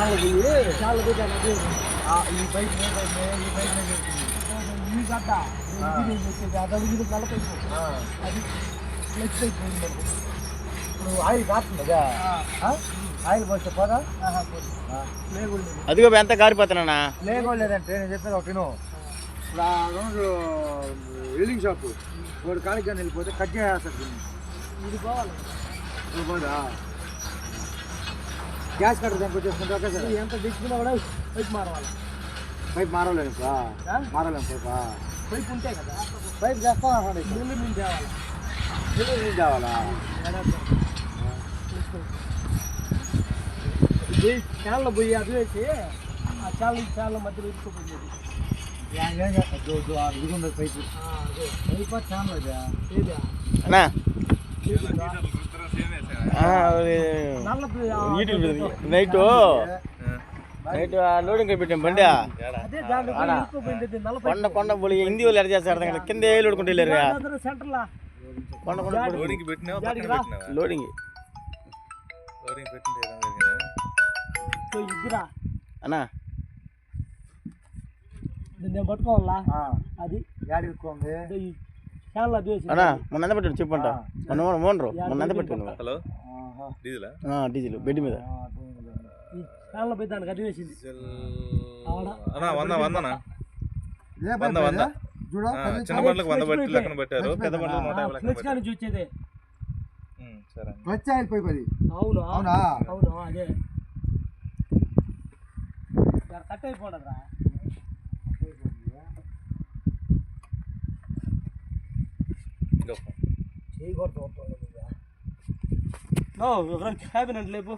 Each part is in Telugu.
ఈ బైక్ ఈ గడ్డ అది అది ఫ్లెక్స్ అయిపోయింది. ఇప్పుడు ఆయిల్ కాస్తుంది కదా, ఆయిల్ పోస్తే పోదా? అదిగో ఎంత కారిపోతున్నా లేదంటే నేను చెప్పేది ఒకటి ఇప్పుడు ఆ రోజు వెల్డింగ్ షాపు వాడు కాడికి కానీ వెళ్ళిపోతే కట్ చేసేస్తాడు. ఇది పోవాలి పోదా? గ్యాస్ కట్టర్ దానికి వచ్చేసుకుంటే ఓకే సార్. ఎంత తెచ్చుకున్నా కూడా పైప్ మారవాలి. పైప్ మారలేము మారలేము పైప్ ఉంటే కదా పైప్ చేస్తాం. నేను తేవాలా చాలా పోయి అది వేసి ఆ చాలా మధ్యలో ఇరుక్కుపోయింది. ఇదిగుండదు పైపు పైప్ చాలా నైట్ లోడింగ్ పెట్టాం బండి కొండ పోయి హిందీ వాళ్ళు ఎడ చేస్తారు కదా, కింద లోడుకుంటూ వెళ్ళారు కొండ లోడింగ్ అన్నా నేను పట్టుకోవాలా అది అన్నా మొన్న ఎంత పెట్టాడు చెప్పంట ఓనరు మొన్న ఎంత పెట్టాను. హలో డీజిల్ బెడ్ మీద దానికి అది వేసింది. చిన్న బండ్లకు 100 బట్టి లెక్కన పెట్టారు, పెద్ద బండ్లకు 150 చూసేదే. అవును అవునా? అవును అదే కట్ అయిపోడరా. క్యాబినెట్ లేపు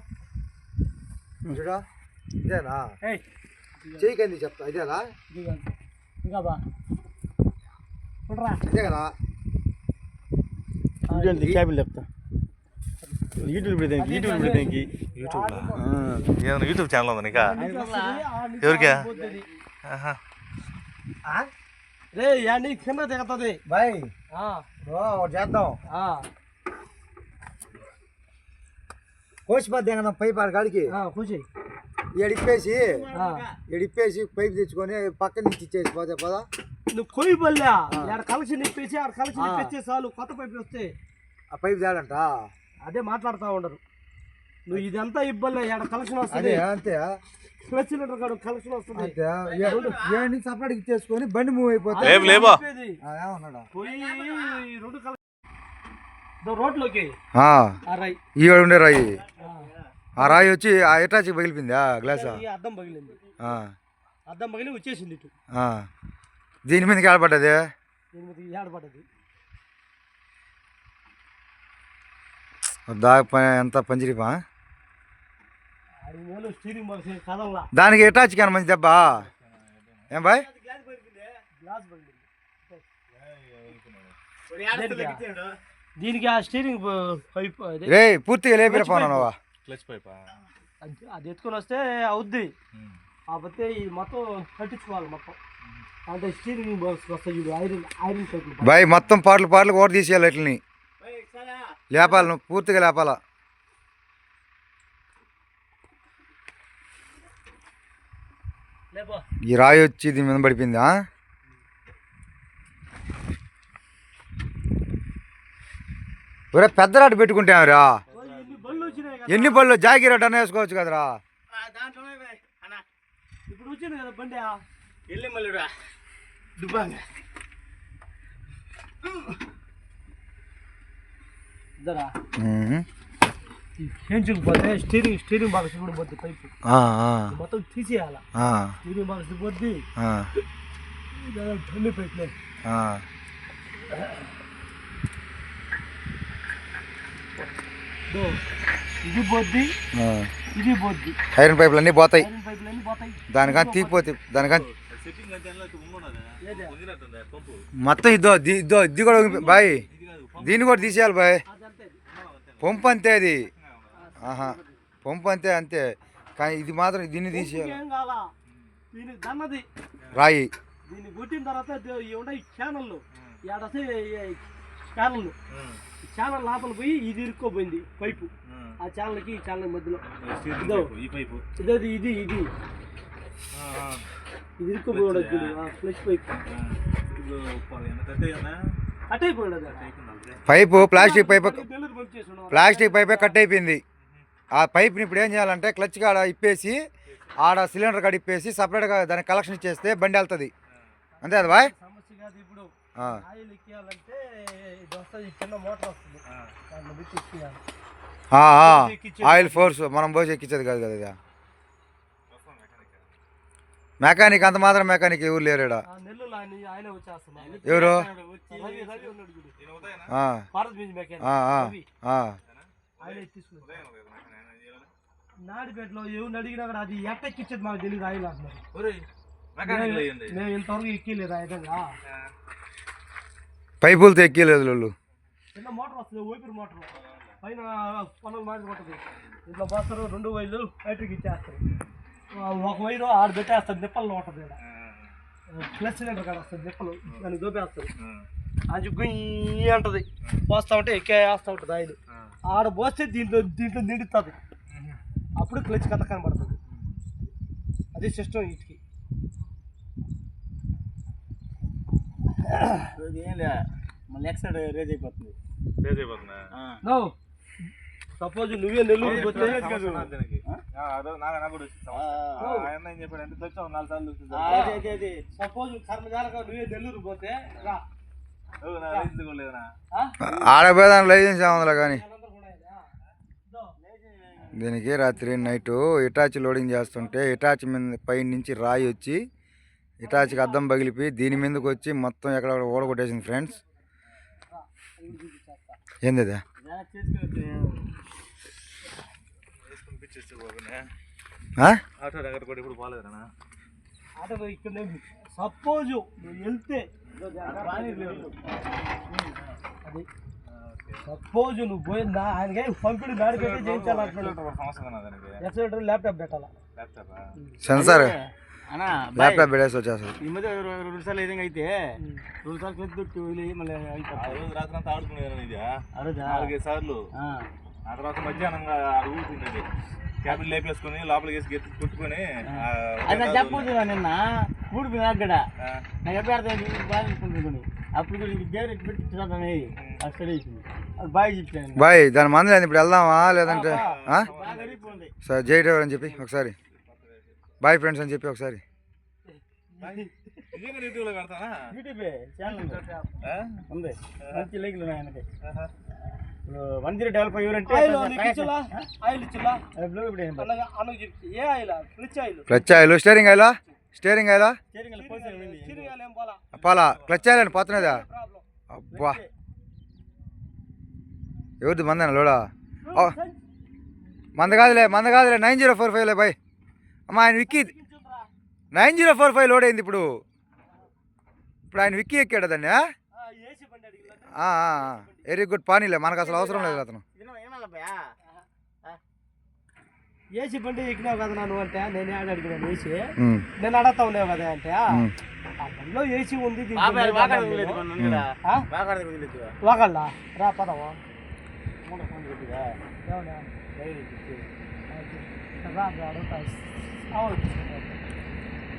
చూడా ఇదేనా చేయకండి చెప్తా. ఇదేనా ఇంకా బా ఇదే కదా క్యాబిన్ చెప్తా. యూట్యూబ్ ఛానల్ ఉంది నీకా? ఎవరికా? రే యాని కింద దిగుతుంది బాయ్ చేద్దాం. కోసిపోద్ది కదా పైప్ ఆడ కాడికి కూసి ఎడిప్పేసి పైప్ తెచ్చుకొని పక్కన నుంచి ఇచ్చేసి పోతే పదా. నువ్వు కొయ్యి పల్లె ఆడ కలెక్షన్ ఇప్పేసి ఆడ కలెక్షన్ ఇప్పేస్తే చాలు, కొత్త పైప్ వస్తే ఆ పైప్ తేడంట. అదే మాట్లాడుతూ ఉండరు. నువ్వు ఇదంతా ఇబ్బంది ఆడ కలెక్షన్ వస్తుంది అంతే. క్లచ్ లీటర్ కాదు కలెక్షన్ వస్తుంది. సపరేట్ ఇచ్చేసుకొని బండి మూవ్ అయిపోతుంది. రోడ్లోకి ఈ ఉండే రాయి, ఆ రాయి వచ్చి ఆ ఎటాచి పగిలిపోయిందా గ్లాస్? అద్దం పగిలింది. అద్దం పగిలి వచ్చేసింది ఇటు. దీని మీదకి ఏడపడ్డది? దీని మీదకి ఏడపడ్డది. ఎంత పంచిరిపా స్టీరింగ్ బాక్స్ కదల్లా. దానికి ఎటాచి కానీ మంచి దెబ్బ ఏం బాయ్? దీనికి ఆ స్టీరింగ్ పైప్ రే పూర్తిగా లేపిరా పోనావా? క్లచ్ పైప్ అది ఎత్తుకొని వస్తే అవుద్ది. కాకపోతే ఈ మొత్తం కట్టించుకోవాలి మొత్తం. అంటే స్టీరింగ్ బాక్స్ వస్తాయి చూడు, ఐరన్ పైప్ బాయ్ మొత్తం పాటలు ఓట తీసేయాలి. ఇట్లని లేపాలి, నువ్వు పూర్తిగా లేపాలా. ఈ రాయి వచ్చి దీని మీద పడిపోయిందా? ఒరే పెద్ద రాటు పెట్టుకుంటావురా. ఎన్ని బళ్ళు జాగిరాట్ అన్న వేసుకోవచ్చు కదరా. ఇప్పుడు వచ్చింది కదా బండి వెళ్ళి మళ్ళీ పోతే స్టీరింగ్ బాక్స్ కూడా పోద్ది పైపు మొత్తం తీసేయాల. స్టీరింగ్ బాక్స్ పోద్ది ఢిల్లీ పెట్టలే. ఇది పోద్ది ఇది పోద్ది. ఐరన్ పైపులు అన్నీ పోతాయి. పైపులన్నీ పోతాయి. దానికని తీగిపోతాయి. దానికని మొత్తం ఇది కూడా బాయ్, దీన్ని కూడా తీసేయాలి బాయ్. పంపు అంతే అది. పంపు అంతే కానీ ఇది మాత్రం దీన్ని తీసేయాలి. రాయి దీన్ని కొట్టిన తర్వాత క్యానల్లు క్యానల్లు ఛానల్ లోపల పోయి ఇది ఇరుక్కోపోయింది పైపు. ఆ ఛానల్కి ఈ ఛానల్ మధ్యలో ఈ పైపు ఇది ఇది ఇది ఇరుక్కోపోయాడు ఫ్లెష్ పైప్ కట్ అయిపోయాడు. పైపు ప్లాస్టిక్ పైపే కట్ అయిపోయింది. ఆ పైప్ని ఇప్పుడు ఏం చేయాలంటే క్లచ్ కాడ ఇప్పేసి ఆడ సిలిండర్ కాడ ఇప్పేసి సపరేట్గా దానికి కలెక్షన్ ఇచ్చేస్తే బండి వెళ్తుంది. అంతే కదా బాయ్? సమస్య కాదు. ఇప్పుడు ఆయిల్ ఎక్కియాలంటే ఇది వస్తుంది, చిన్న మోటార్ వస్తుంది, దాంట్లో పెట్టి ఎక్కియాలి. ఆయిల్ ఫోర్స్ మనం పోసి ఎక్కించేది కాదు కదా ఇది. మెకానిక్ అంత మాత్రం మెకానిక్ ఎవరు లేరు ఈడ. నెల్లూరు ఆయన వచ్చేస్తున్నాడు. ఎవరు? నాడిపేటలో ఎవరిని అడిగినా కూడా అది ఎక్కిచ్చేది మాకు తెలియదు. ఆయిల్ అంటున్నారు. మేము ఇంతవరకు ఎక్కిలేదు. ఆ విధంగా పైపులతో ఎక్కిలేదు వాళ్ళు. చిన్న మోటార్ వస్తుంది, ఓపిరి మోటార్, పైన పనులు మాది ఉంటుంది. ఇట్లా పోస్తారు, 2 వైర్లు బయటకి ఇచ్చేస్తారు. ఒక వైరు ఆడ పెట్టేస్తారు, నిప్పల్లో ఉంటుంది. ప్లస్ సిలిండర్ కాడ వస్తుంది, నిప్పలు దాన్ని దోపేస్తారు. అది గుయ్యి అంటుంది, పోస్తూ ఉంటే ఎక్కేస్తూ ఉంటుంది ఆయిల్. ఆడ పోస్తే దీంట్లో నిండుతుంది. అప్పుడు క్లచ్ కథ కనబడుతుంది. అది సిస్టమ్ వీటికి. మళ్ళీ ఎక్సైడ్ రేజ్ అయిపోతుంది. సపోజ్ నువ్వే నెల్లూరు పోతే సపోజ్ కర్మజాలగా నువ్వే నెల్లూరు పోతే ఆడపోయేదానికి లైసెన్స్ ఏముందిలే కానీ దీనికి రాత్రి నైటు ఇటాచి లోడింగ్ చేస్తుంటే ఇటాచి మీద పై నుంచి రాయి వచ్చి ఇటాచికి అద్దం పగిలిపి దీని మీదకి వచ్చి మొత్తం ఎక్కడ ఓడగొట్టేసింది ఫ్రెండ్స్. ఏంది అది? సపోజ్ నువ్వు వెళ్తే సపోజ్ నువ్వు పోయిందా ఆయనకి పంపిణీ గాడి పెట్టి చేయించాలి. ల్యాప్టాప్ పెట్టాలా, సెన్సార్ ల్యాప్టాప్ పెట్టేసి వచ్చేస్తుంది. ఈ మధ్య 2 సార్లు ఏదైనా అయితే 2 సార్లు పెద్ద మళ్ళీ రాత్రి అంతా ఆడుకునేది ఇది 4-5 సార్లు. ఆ తర్వాత మధ్యాహ్నంగా అడుగుతుంది క్యాబిన్ లేపేసుకుని లోపలికి వేసి గెత్తి కుట్టుకొని చెప్పదు. నిన్న ఊడిపోయినా అక్కడ నాకు ఎప్పుడు అర్థం బాగా అప్పుడు పెట్టి బాయ్ చెప్పాను. బాయ్ దాని మంది ఇప్పుడు వెళ్దామా లేదంటే సరే జై డ్రైవర్ అని చెప్పి ఒకసారి బాయ్ ఫ్రెండ్స్ అని చెప్పి ఒకసారి యూట్యూబ్లో పెడతానా? యూట్యూబే ఛానల్ ఉంది, మంచి లైక్లు ఉన్నాయి ఆయనకి. 1075 ఎవరంటే క్లచ్ ఆయిల్ స్టీరింగ్ ఆయిలా పాలా క్లచ్ ఆయిల్ అని పోతున్నదా? అబ్బా ఎవరిది మందేనా లోడా? మంద కాదులే 9045 బాయ్. అమ్మా ఆయన విక్కీ 9045 లోడ్ అయింది. ఇప్పుడు ఆయన విక్కీ ఎక్కాడు దాన్ని. వెరీ గుడ్, పానీలే మనకు అసలు అవసరం లేదు అతను. ఏసీ బండి ఎక్కినావు కదా నువ్వు అంటే నేనే అడిగినాను. ఏసీ నేను అడగతా ఉన్నావు కదా అంటే ఆ బండిలో ఏసీ ఉంది వాగల్లా రా పదవా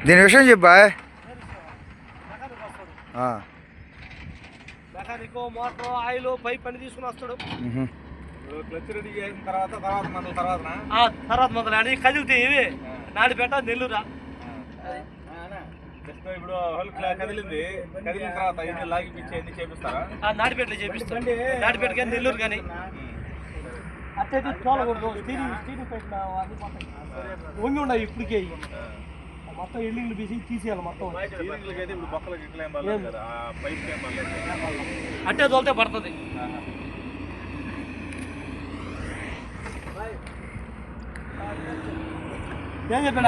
దీని విషయం చెప్పా. మెకానిక్ మోటార్ ఆయిల్ పైప్ అని తీసుకుని వస్తాడు. క్లచ్ రెడీ చేసిన తర్వాత మొదలు అని కదిలితే ఇవి నాడిపేట నెల్లూరా. ఇప్పుడు కదిలిన తర్వాత ఇన్ని లాగిపించి ఎన్ని చేపిస్తారా? నాడిపేటలో చేపిస్తాం. నాడిపేట కానీ నెల్లూరు కానీ అట్లయితే తోలకూడదు. స్టీరింగ్ పైన వంగి ఉన్నాయి ఇప్పటికే మొత్తం ఎల్లింగ్లు తీసేయాలి మొత్తం. అట్టే తోలితే పడుతుంది.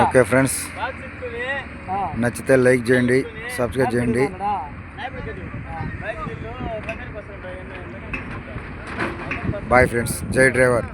ఓకే ఫ్రెండ్స్, నచ్చితే లైక్ చేయండి, సబ్స్క్రైబ్ చేయండి. బాయ్ ఫ్రెండ్స్, జై డ్రైవర్.